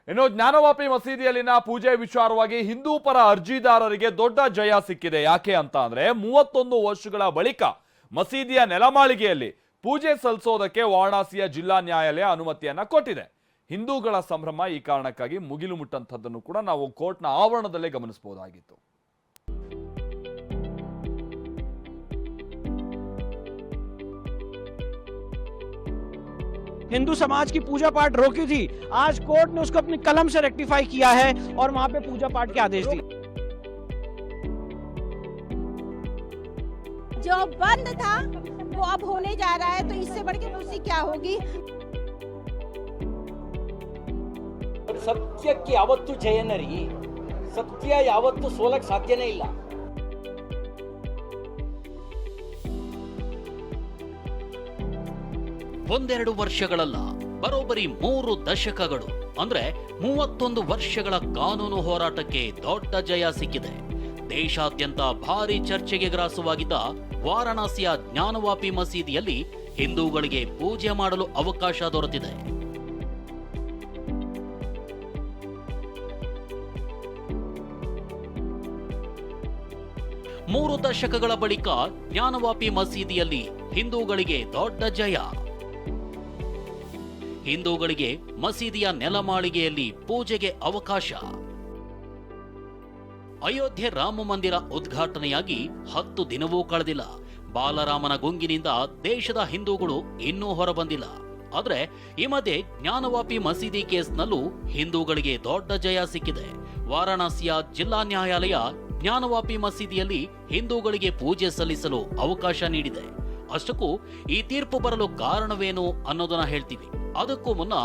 ಇನ್ನು ಜ್ಞಾನವಾಪಿ ಮಸೀದಿಯಲ್ಲಿನ ಪೂಜೆ ವಿಚಾರವಾಗಿ ಹಿಂದೂ ಪರ ಅರ್ಜಿದಾರರಿಗೆ ದೊಡ್ಡ ಜಯ ಸಿಕ್ಕಿದೆ. ಯಾಕೆ ಅಂತ ಅಂದ್ರೆ 31 ವರ್ಷಗಳ ಬಳಿಕ ಮಸೀದಿಯ ನೆಲಮಾಳಿಗೆಯಲ್ಲಿ ಪೂಜೆ ಸಲ್ಲಿಸೋದಕ್ಕೆ ವಾರಣಾಸಿಯ ಜಿಲ್ಲಾ ನ್ಯಾಯಾಲಯ ಅನುಮತಿಯನ್ನ ಕೊಟ್ಟಿದೆ. ಹಿಂದೂಗಳ ಸಂಭ್ರಮ ಈ ಕಾರಣಕ್ಕಾಗಿ ಮುಗಿಲು ಮುಟ್ಟಂತದ್ದನ್ನು ಕೂಡ ನಾವು ಕೋರ್ಟ್ನ ಆವರಣದಲ್ಲೇ ಗಮನಿಸಬಹುದಾಗಿತ್ತು. हिंदू समाज की पूजा पाठ रोकी थी, आज कोर्ट ने उसको अपनी कलम से रेक्टिफाई किया है और वहां पे पूजा पाठ के आदेश दिए। जो बंद था वो अब होने जा रहा है, तो इससे बढ़ के खुशी क्या होगी। ಸತ್ಯಕ್ಕೆ ಯಾವತ್ತೂ ಜಯನರಿ, ಸತ್ಯ ಯಾವತ್ತೂ ಸೋಲಕ್ಕೆ ಸಾಧ್ಯನೇ ಇಲ್ಲ. ಒಂದೆರಡು ವರ್ಷಗಳಲ್ಲ, ಬರೋಬ್ಬರಿ 3 ದಶಕಗಳು ಅಂದ್ರೆ 31 ವರ್ಷಗಳ ಕಾನೂನು ಹೋರಾಟಕ್ಕೆ ದೊಡ್ಡ ಜಯ ಸಿಕ್ಕಿದೆ. ದೇಶಾದ್ಯಂತ ಭಾರಿ ಚರ್ಚೆಗೆ ಗ್ರಾಸವಾಗಿದ್ದ ವಾರಣಾಸಿಯ ಜ್ಞಾನವಾಪಿ ಮಸೀದಿಯಲ್ಲಿ ಹಿಂದೂಗಳಿಗೆ ಪೂಜೆ ಮಾಡಲು ಅವಕಾಶ ದೊರೆತಿದೆ. ಮೂರು ದಶಕಗಳ ಬಳಿಕ ಜ್ಞಾನವಾಪಿ ಮಸೀದಿಯಲ್ಲಿ ಹಿಂದೂಗಳಿಗೆ ದೊಡ್ಡ ಜಯ. ಹಿಂದೂಗಳಿಗೆ ಮಸೀದಿಯ ನೆಲಮಾಳಿಗೆಯಲ್ಲಿ ಪೂಜೆಗೆ ಅವಕಾಶ. ಅಯೋಧ್ಯೆ ರಾಮ ಮಂದಿರ ಉದ್ಘಾಟನೆಯಾಗಿ 10 ದಿನವೂ ಕಳೆದಿಲ್ಲ. ಬಾಲರಾಮನ ಗುಂಗಿನಿಂದ ದೇಶದ ಹಿಂದೂಗಳು ಇನ್ನೂ ಹೊರಬಂದಿಲ್ಲ. ಆದ್ರೆ ಈ ಮಧ್ಯೆ ಜ್ಞಾನವಾಪಿ ಮಸೀದಿ ಕೇಸ್ನಲ್ಲೂ ಹಿಂದೂಗಳಿಗೆ ದೊಡ್ಡ ಜಯ ಸಿಕ್ಕಿದೆ. ವಾರಣಾಸಿಯ ಜಿಲ್ಲಾ ನ್ಯಾಯಾಲಯ ಜ್ಞಾನವಾಪಿ ಮಸೀದಿಯಲ್ಲಿ ಹಿಂದೂಗಳಿಗೆ ಪೂಜೆ ಸಲ್ಲಿಸಲು ಅವಕಾಶ ನೀಡಿದೆ. ಅಷ್ಟಕ್ಕೂ ಈ ತೀರ್ಪು ಬರಲು ಕಾರಣವೇನು ಅನ್ನೋದನ್ನ ಹೇಳ್ತೀವಿ. ಅದಕ್ಕೂ ಮುನ್ನ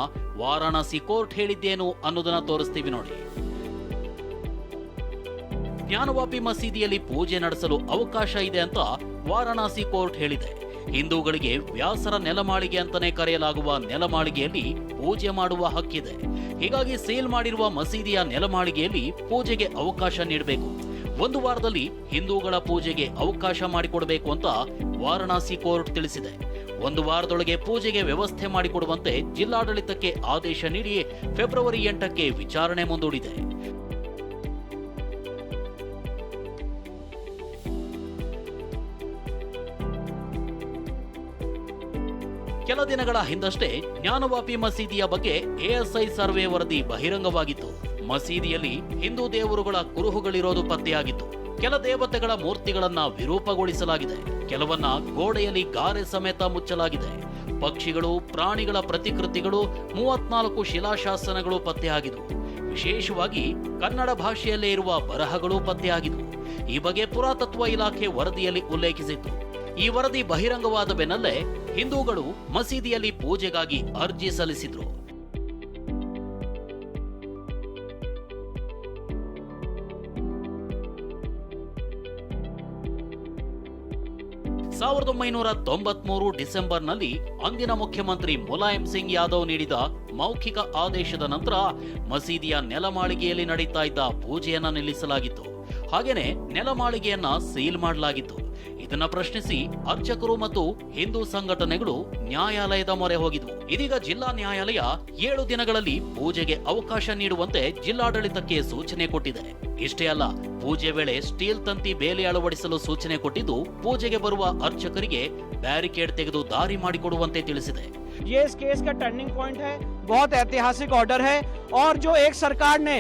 ವಾರಣಾಸಿ ಕೋರ್ಟ್ ಹೇಳಿದ್ದೇನು ಅನ್ನೋದನ್ನ ತೋರಿಸ್ತೀವಿ ನೋಡಿ. ಜ್ಞಾನವಾಪಿ ಮಸೀದಿಯಲ್ಲಿ ಪೂಜೆ ನಡೆಸಲು ಅವಕಾಶ ಇದೆ ಅಂತ ವಾರಣಾಸಿ ಕೋರ್ಟ್ ಹೇಳಿದೆ. ಹಿಂದೂಗಳಿಗೆ ವ್ಯಾಸರ ನೆಲಮಾಳಿಗೆ ಅಂತಾನೆ ಕರೆಯಲಾಗುವ ನೆಲಮಾಳಿಗೆಯಲ್ಲಿ ಪೂಜೆ ಮಾಡುವ ಹಕ್ಕಿದೆ. ಹೀಗಾಗಿ ಸೀಲ್ ಮಾಡಿರುವ ಮಸೀದಿಯ ನೆಲಮಾಳಿಗೆಯಲ್ಲಿ ಪೂಜೆಗೆ ಅವಕಾಶ ನೀಡಬೇಕು. 1 ವಾರದಲ್ಲಿ ಹಿಂದೂಗಳ ಪೂಜೆಗೆ ಅವಕಾಶ ಮಾಡಿಕೊಡಬೇಕು ಅಂತ ವಾರಣಾಸಿ ಕೋರ್ಟ್ ತಿಳಿಸಿದೆ. 1 ವಾರದೊಳಗೆ ಪೂಜೆಗೆ ವ್ಯವಸ್ಥೆ ಮಾಡಿಕೊಡುವಂತೆ ಜಿಲ್ಲಾಡಳಿತಕ್ಕೆ ಆದೇಶ ನೀಡಿ ಫೆಬ್ರವರಿ 8ಕ್ಕೆ ವಿಚಾರಣೆ ಮುಂದೂಡಿದೆ. ಕೆಲ ದಿನಗಳ ಹಿಂದಷ್ಟೇ ಜ್ಞಾನವಾಪಿ ಮಸೀದಿಯ ಬಗ್ಗೆ ಎಎಸ್ಐ ಸರ್ವೆ ವರದಿ ಬಹಿರಂಗವಾಗಿತ್ತು. ಮಸೀದಿಯಲ್ಲಿ ಹಿಂದೂ ದೇವರುಗಳ ಕುರುಹುಗಳಿರೋದು ಪತ್ತೆಯಾಗಿತ್ತು. ಕೆಲ ದೇವತೆಗಳ ಮೂರ್ತಿಗಳನ್ನ ವಿರೂಪಗೊಳಿಸಲಾಗಿದೆ. ಕೆಲವನ್ನ ಗೋಡೆಯಲ್ಲಿ ಗಾರೆ ಸಮೇತ ಮುಚ್ಚಲಾಗಿದೆ. ಪಕ್ಷಿಗಳು, ಪ್ರಾಣಿಗಳ ಪ್ರತಿಕೃತಿಗಳು, 34 ಶಿಲಾಶಾಸನಗಳು ಪತ್ತೆಯಾಗಿದ್ವು. ವಿಶೇಷವಾಗಿ ಕನ್ನಡ ಭಾಷೆಯಲ್ಲೇ ಇರುವ ಬರಹಗಳು ಪತ್ತೆಯಾಗಿದ್ವು. ಈ ಬಗ್ಗೆ ಪುರಾತತ್ವ ಇಲಾಖೆ ವರದಿಯಲ್ಲಿ ಉಲ್ಲೇಖಿಸಿತ್ತು. ಈ ವರದಿ ಬಹಿರಂಗವಾದ ಬೆನ್ನಲ್ಲೇ ಹಿಂದೂಗಳು ಮಸೀದಿಯಲ್ಲಿ ಪೂಜೆಗಾಗಿ ಅರ್ಜಿ ಸಲ್ಲಿಸಿದ್ರು. ಸಾವಿರದ 1993 ಡಿಸೆಂಬರ್ನಲ್ಲಿ ಅಂದಿನ ಮುಖ್ಯಮಂತ್ರಿ ಮುಲಾಯಂ ಸಿಂಗ್ ಯಾದವ್ ನೀಡಿದ ಮೌಖಿಕ ಆದೇಶದ ನಂತರ ಮಸೀದಿಯ ನೆಲಮಾಳಿಗೆಯಲ್ಲಿ ನಡೀತಾ ಇದ್ದ ಪೂಜೆಯನ್ನ ನಿಲ್ಲಿಸಲಾಗಿತ್ತು. ಹಾಗೇನೆ ನೆಲಮಾಳಿಗೆಯನ್ನ ಸೀಲ್ ಮಾಡಲಾಗಿತ್ತು. ಇದನ್ನ ಪ್ರಶ್ನಿಸಿ ಅರ್ಚಕರು ಮತ್ತು ಹಿಂದೂ ಸಂಘಟನೆಗಳು ನ್ಯಾಯಾಲಯದ ಮೊರೆ ಹೋಗಿದ್ವು. ಇದೀಗ ಜಿಲ್ಲಾ ನ್ಯಾಯಾಲಯ 7 ದಿನಗಳಲ್ಲಿ ಪೂಜೆಗೆ ಅವಕಾಶ ನೀಡುವಂತೆ ಜಿಲ್ಲಾಡಳಿತಕ್ಕೆ ಸೂಚನೆ ಕೊಟ್ಟಿದೆ. ಇಷ್ಟೇ ಅಲ್ಲ, ಪೂಜೆ ವೇಳೆ ಸ್ಟೀಲ್ ತಂತಿ ಬೇಲಿ ಅಳವಡಿಸಲು ಸೂಚನೆ ಕೊಟ್ಟಿದ್ದು ಪೂಜೆಗೆ ಬರುವ ಅರ್ಚಕರಿಗೆ ಬ್ಯಾರಿಕೇಡ್ ತೆಗೆದು ದಾರಿ ಮಾಡಿಕೊಡುವಂತೆ ತಿಳಿಸಿದೆ. ये इस केस का टर्निंग पॉइंट है, बहुत ऐतिहासिक ऑर्डर है और जो एक सरकार ने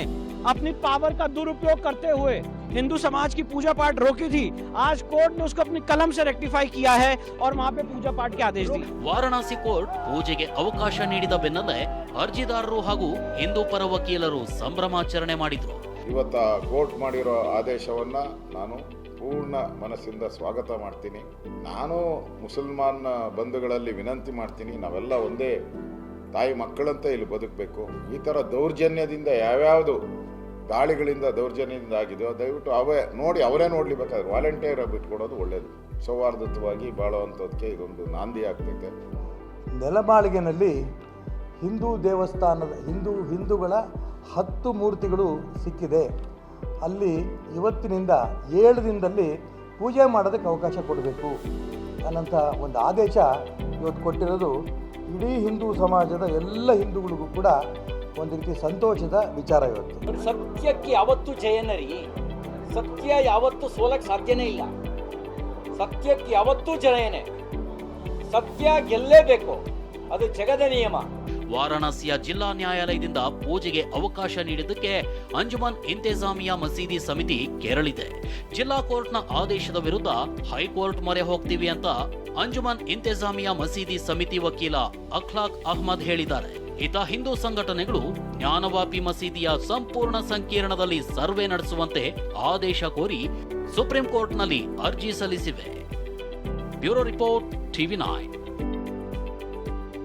अपनी पावर का दुरुपयोग करते हुए हिंदू समाज की पूजा पाठ रोकी थी, आज कोर्ट ने उसको अपनी कलम से रेक्टिफाई किया है और वहां पे पूजा पाठ के आदेश दिए. ವಾರಣಾಸಿ ಕೋರ್ಟ್ ಪೂಜೆಗೆ ಅವಕಾಶ ನೀಡಿದ ಬೆನ್ನಲ್ಲೇ ಅರ್ಜಿದಾರರು ಹಾಗೂ ಹಿಂದೂ ಪರ ವಕೀಲರು ಸಂಭ್ರಮಾಚರಣೆ ಮಾಡಿದ್ರು. ಇವತ್ತ ಕೋರ್ಟ್ ಮಾಡಿರೋ ಆದೇಶವನ್ನ ನಾನು ಪೂರ್ಣ ಮನಸ್ಸಿಂದ ಸ್ವಾಗತ ಮಾಡ್ತೀನಿ. ನಾನು ಮುಸಲ್ಮಾನ್ ಬಂಧುಗಳಲ್ಲಿ ವಿನಂತಿ ಮಾಡ್ತೀನಿ, ನಾವೆಲ್ಲ ಒಂದೇ ತಾಯಿ ಮಕ್ಕಳಂತೆ ಇಲ್ಲಿ ಬದುಕಬೇಕು. ಈ ಥರ ದೌರ್ಜನ್ಯದಿಂದ ಯಾವ್ಯಾವುದು ದಾಳಿಗಳಿಂದ ದೌರ್ಜನ್ಯದಿಂದ ಆಗಿದೆಯೋ ದಯವಿಟ್ಟು ಅವರೇ ನೋಡ್ಲಿಬೇಕಾದ್ರೆ ವಾಲಂಟಿಯರ್ ಆಗಿ ಬಿಟ್ಕೊಡೋದು ಒಳ್ಳೆಯದು. ಸೌಹಾರ್ದಯುತವಾಗಿ ಬಾಳುವಂಥದ್ದಕ್ಕೆ ಇದೊಂದು ನಾಂದಿ ಆಗ್ತೈತೆ. ನೆಲಮಾಳಿಗೆನಲ್ಲಿ ಹಿಂದೂ ದೇವಸ್ಥಾನದ ಹಿಂದೂಗಳ 10 ಮೂರ್ತಿಗಳು ಸಿಕ್ಕಿದೆ. ಅಲ್ಲಿ ಇವತ್ತಿನಿಂದ 7 ದಿನದಲ್ಲಿ ಪೂಜೆ ಮಾಡೋದಕ್ಕೆ ಅವಕಾಶ ಕೊಡಬೇಕು ಅನ್ನೋಂಥ ಒಂದು ಆದೇಶ ಇವತ್ತು ಕೊಟ್ಟಿರೋದು ಇಡೀ ಹಿಂದೂ ಸಮಾಜದ ಎಲ್ಲ ಹಿಂದೂಗಳಿಗೂ ಕೂಡ ಒಂದು ರೀತಿ ಸಂತೋಷದ ವಿಚಾರ ಇವತ್ತು. ಸತ್ಯಕ್ಕೆ ಯಾವತ್ತೂ ಜಯನೇ ರೀ. ಸತ್ಯ ಯಾವತ್ತೂ ಸೋಲಕ್ಕೆ ಸಾಧ್ಯನೇ ಇಲ್ಲ. ಸತ್ಯಕ್ಕೆ ಯಾವತ್ತೂ ಜಯನೇ. ಸತ್ಯ ಗೆಲ್ಲೇಬೇಕು, ಅದು ಜಗದ ನಿಯಮ. ವಾರಾಣಸಿಯ ಜಿಲ್ಲಾ ನ್ಯಾಯಾಲಯದಿಂದ ಪೂಜೆಗೆ ಅವಕಾಶ ನೀಡಿದ್ದಕ್ಕೆ ಅಂಜುಮನ್ ಇಂತೆಜಾಮಿಯಾ ಮಸೀದಿ ಸಮಿತಿ ಕೆರಳಿದೆ. ಜಿಲ್ಲಾ ಕೋರ್ಟ್ನ ಆದೇಶದ ವಿರುದ್ಧ ಹೈಕೋರ್ಟ್ ಮೊರೆ ಹೋಗ್ತೀವಿ ಅಂತ ಅಂಜುಮನ್ ಇಂತೆಜಾಮಿಯಾ ಮಸೀದಿ ಸಮಿತಿ ವಕೀಲ ಅಖ್ಲಾಕ್ ಅಹ್ಮದ್ ಹೇಳಿದ್ದಾರೆ. ಇತ ಹಿಂದೂ ಸಂಘಟನೆಗಳು ಜ್ಞಾನವಾಪಿ ಮಸೀದಿಯ ಸಂಪೂರ್ಣ ಸಂಕೀರ್ಣದಲ್ಲಿ ಸರ್ವೆ ನಡೆಸುವಂತೆ ಆದೇಶ ಕೋರಿ ಸುಪ್ರೀಂ ಕೋರ್ಟ್ನಲ್ಲಿ ಅರ್ಜಿ ಸಲ್ಲಿಸಿವೆ. Bureau report, TV9.